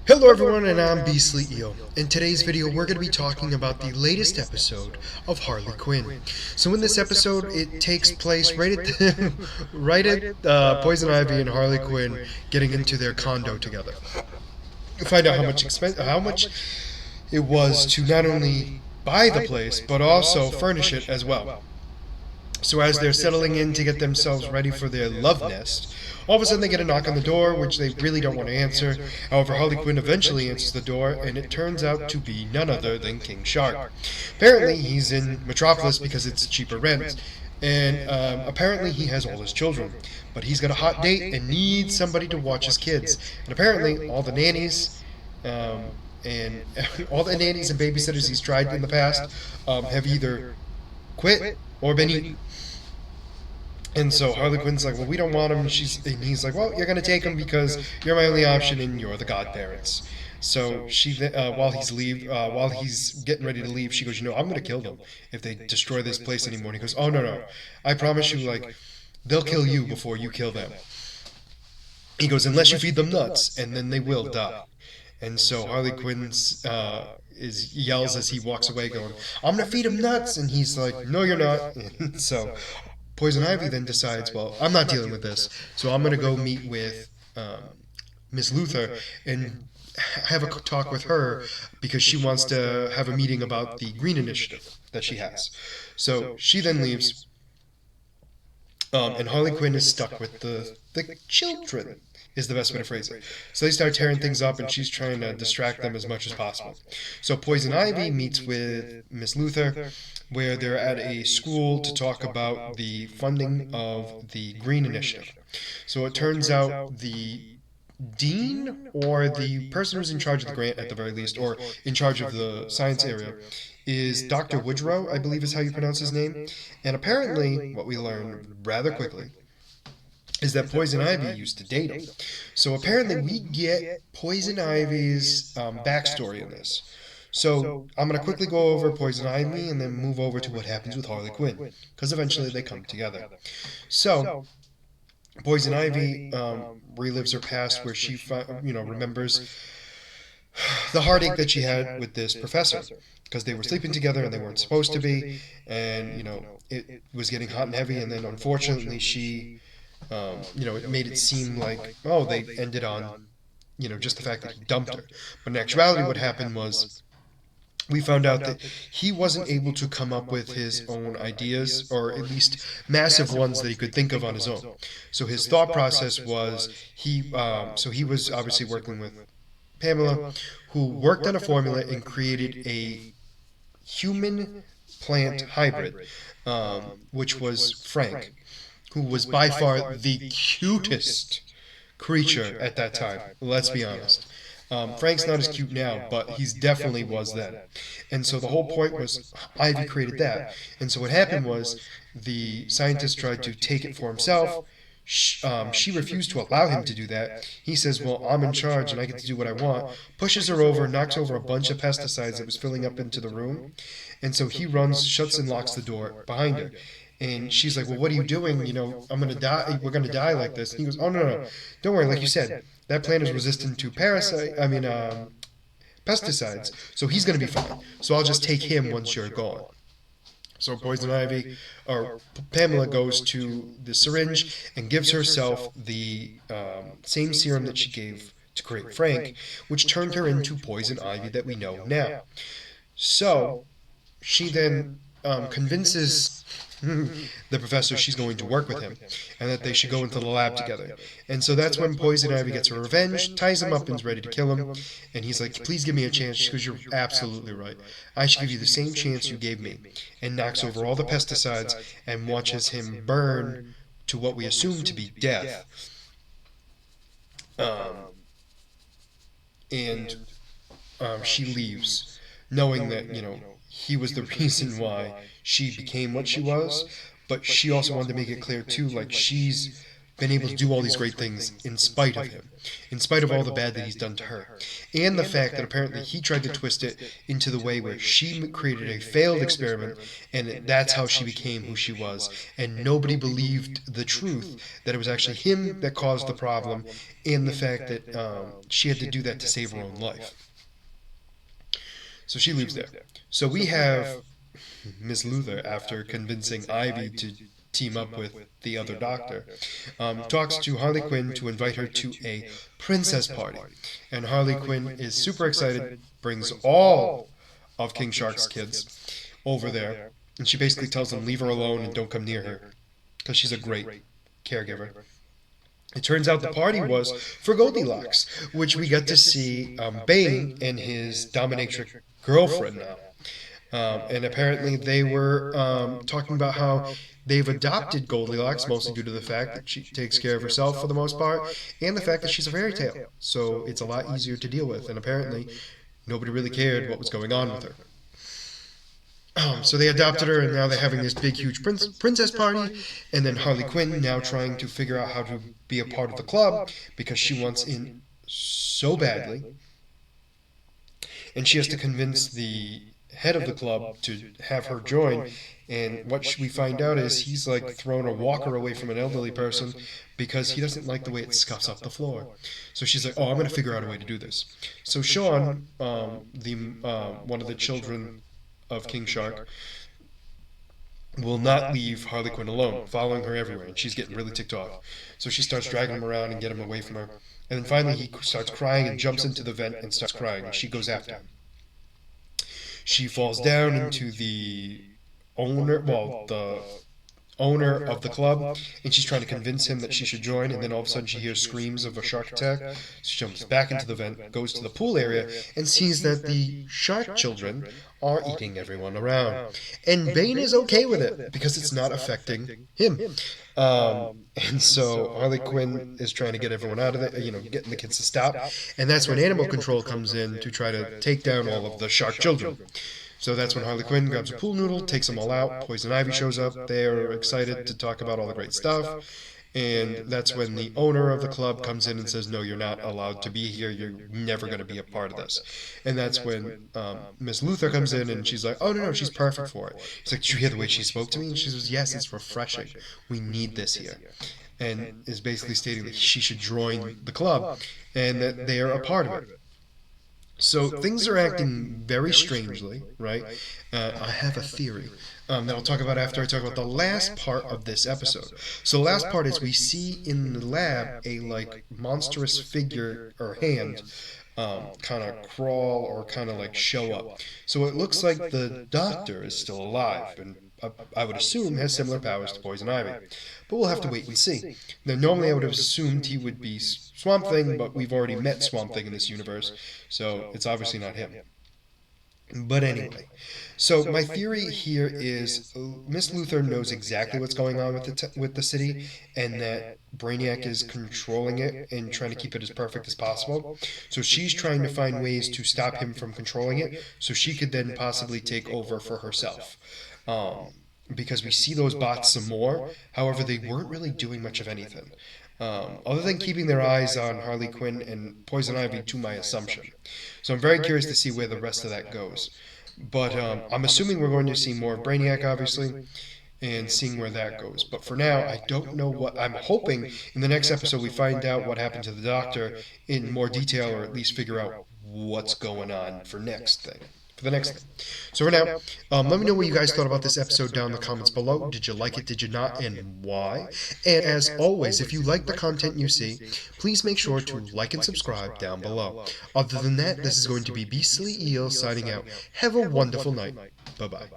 Hello everyone, and I'm Beastly Eel. In today's video, we're going to be talking about the latest episode of Harley Quinn. So in this episode, it takes place right at Poison Ivy and Harley Quinn getting into their condo together. You find out how much it was to not only buy the place but also furnish it as well. So as they're settling in to get themselves ready for their love nest, all of a sudden they get a knock on the door, which they really don't want to answer. However, Harley Quinn eventually answers the door, and it turns out to be none other than King Shark. Apparently, he's in Metropolis because it's cheaper rent, and apparently he has all his children. But he's got a hot date and needs somebody to watch his kids. And apparently, all the nannies and all the nannies and babysitters he's tried in the past have either quit or been eaten. And so Harley Quinn's like, well, we don't want him. And he's like, well, you're gonna take him because you're my only option, and you're the godparents. So while he's getting ready to leave, she goes, I'm gonna kill them if they destroy this place anymore. And he goes, oh no, I promise you, like, they'll kill you before you kill them. He goes, unless you feed them nuts, and then they will die. And so Harley Quinn yells as he walks away, going, I'm gonna feed him nuts, and he's like, no, you're not. And so Poison Ivy then decides, well, I'm not dealing with this, so I'm going to go meet with Miss Luther and have a talk with her because she wants to have a meeting about the Green Initiative that she has. So she then leaves, and Harley Quinn is stuck with the children, is the best way to phrase it. So they start tearing things up, and she's trying to distract them as much as possible. So Poison Ivy meets with Miss Luther, where they're at a school to talk about the funding of the Green Initiative. So it turns out the dean, or the person who's in charge of the grant at the very least, or in charge of the science area, is Dr. Woodrow, I believe is how you pronounce his name. And apparently, what we learn rather quickly is that Poison Ivy used to date him. So apparently we get Poison Ivy's backstory in this. So I'm going to quickly go over Poison Ivy and then move over to what happens with Harley Quinn, because eventually they come together. So Poison Ivy relives her past, where she remembers the heartache that she had with this professor, because they were sleeping together and they weren't supposed to be, and it was getting hot and heavy, and then unfortunately she it made it seem like, oh, they ended on just the fact that he dumped her. But in actuality, what happened was, we found out that he wasn't able to come up with his own ideas, or at least massive ones that he could think of on his own. So his thought process was, he was obviously working with Pamela, who worked on a formula and created a human plant hybrid, which was Frank, who was by far the cutest creature at that time. Let's be honest. Frank's not as cute now, but he definitely was then. And so the whole point was, Ivy created that. And so what happened was, the scientist tried to take it for himself. She refused to allow him to do that. He says, well, I'm in charge and I get to do what I want. Pushes her over, knocks over a bunch of pesticides that was filling up into the room. And so he runs, shuts and locks the door behind her. And she's like, well, what are you doing? I'm going to die. We're going to die like this. And he goes, oh, no. Don't worry. Like you said, that plant is resistant to pesticides. So he's going to be fine. So I'll just take him once you're gone. So Poison Ivy, or Pamela, goes to the syringe and gives herself the same serum that she gave to create Frank, which turned her into Poison Ivy that we know now. So she then convinces the professor she's going to work with him, and that they should go into the lab together. And so that's when Poison Ivy gets her revenge, ties him up, and is ready to kill him. And he's like, please give me a chance. She goes, you're absolutely right. I should give you the same chance you gave me. And knocks over all the pesticides and watches him burn to what we assume to be death. And she leaves, knowing that, he was the reason why she became what she was. But she also wanted to make it clear, too, like, she's been able to do all these great things in spite of him, in spite of all the bad that he's done to her, and the fact that apparently he tried to twist it into the way where she created a failed experiment, and that's how she became who she was, and nobody believed the truth that it was actually him that caused the problem, and the fact that she had to do that to save her own life. So she leaves there. So we have Miss Luther, after convincing Ivy to team up with the other doctor, talks to Harley Quinn to invite her to a princess party. And Harley Quinn is super excited, brings all of King Shark's kids over there, and she basically tells them leave her alone and don't come near her, because she's a great caregiver. It turns out the party was for Goldilocks, which we get to see Bane and his dominatrix girlfriend now. And apparently they were talking about how they've adopted Goldilocks, mostly due to the fact that she takes care of herself for the most part, and the fact that she's a fairy tale. So it's a lot easier to deal with, and apparently nobody really cared what was going on with her. So they adopted her, and now they're having this big, huge princess party, and then Harley Quinn now trying to figure out how to be a part of the club, because she wants in so badly, and she has to convince the head of the club to have her join, and what we find out is he's like throwing a walker away from an elderly person because he doesn't like the way it scuffs up the floor. So she's like, oh, I'm going to figure out a way to do this. So Sean, one of the children of King Shark, will not leave Harley Quinn alone, following her everywhere, and she's getting really ticked off. So she starts dragging him around and getting him away from her, and then finally he starts crying and jumps into the vent and starts crying, and she goes after him. She falls down into the owner of the club, and she's trying to convince him that she should join, and then all of a sudden she hears screams of a shark attack. She jumps back into the vent, goes to the pool area, and sees that the shark children are eating everyone around. And Bane is okay with it, because it's not affecting him. And so Harley Quinn is trying to get everyone out of it, getting the kids to stop, and that's when Animal Control comes in to try to take down all of the shark children. So that's when Harley Quinn grabs a pool noodle, takes them all out. Poison Ivy shows up. They're excited to talk about all the great stuff. And that's when the owner of the club comes in and says, no, you're not allowed to be here. You're never going to be a part of this. And that's when Miss Luther comes in, and she's like, oh, no, she's perfect for it. He's like, did you hear the way she spoke to me? And she says, yes, it's refreshing. We need this here. And is basically stating that she should join the club and that they are a part of it. So things are acting very strangely, right? I have a theory that I'll talk about after I talk about the last part of this episode. So the last part is we see in the lab a monstrous figure or hand kind of crawl or kind of show up. So it looks like the doctor is still alive, and I would assume has similar powers to Poison Ivy. But we'll have to wait and see. Now, normally I would have assumed he would be Swamp Thing, but we've already met Swamp Thing in this universe, so it's obviously not him. But anyway, so my theory here is Miss Luther knows exactly what's going on with the city, and that Brainiac is controlling it and trying to keep it as perfect as possible. So she's trying to find ways to stop him from controlling it, so she could then possibly take over for herself. Because we see those bots some more, however, they weren't really doing much of anything. Other than keeping their eyes on Harley Quinn and Poison Ivy, to my assumption. So I'm very curious to see where the rest of that goes. But I'm assuming we're going to see more of Brainiac, obviously, and seeing where that goes. But for now, I don't know what... I'm hoping in the next episode we find out what happened to the Doctor in more detail, or at least figure out what's going on for the next thing. So for now, let me know what you guys thought about this episode down in the comments below. Did you like it? Did you not? And why? And as always, if you like the content you see, please make sure to like and subscribe down below. Other than that, this is going to be Beastly Eel signing out. Have a wonderful night. Bye-bye.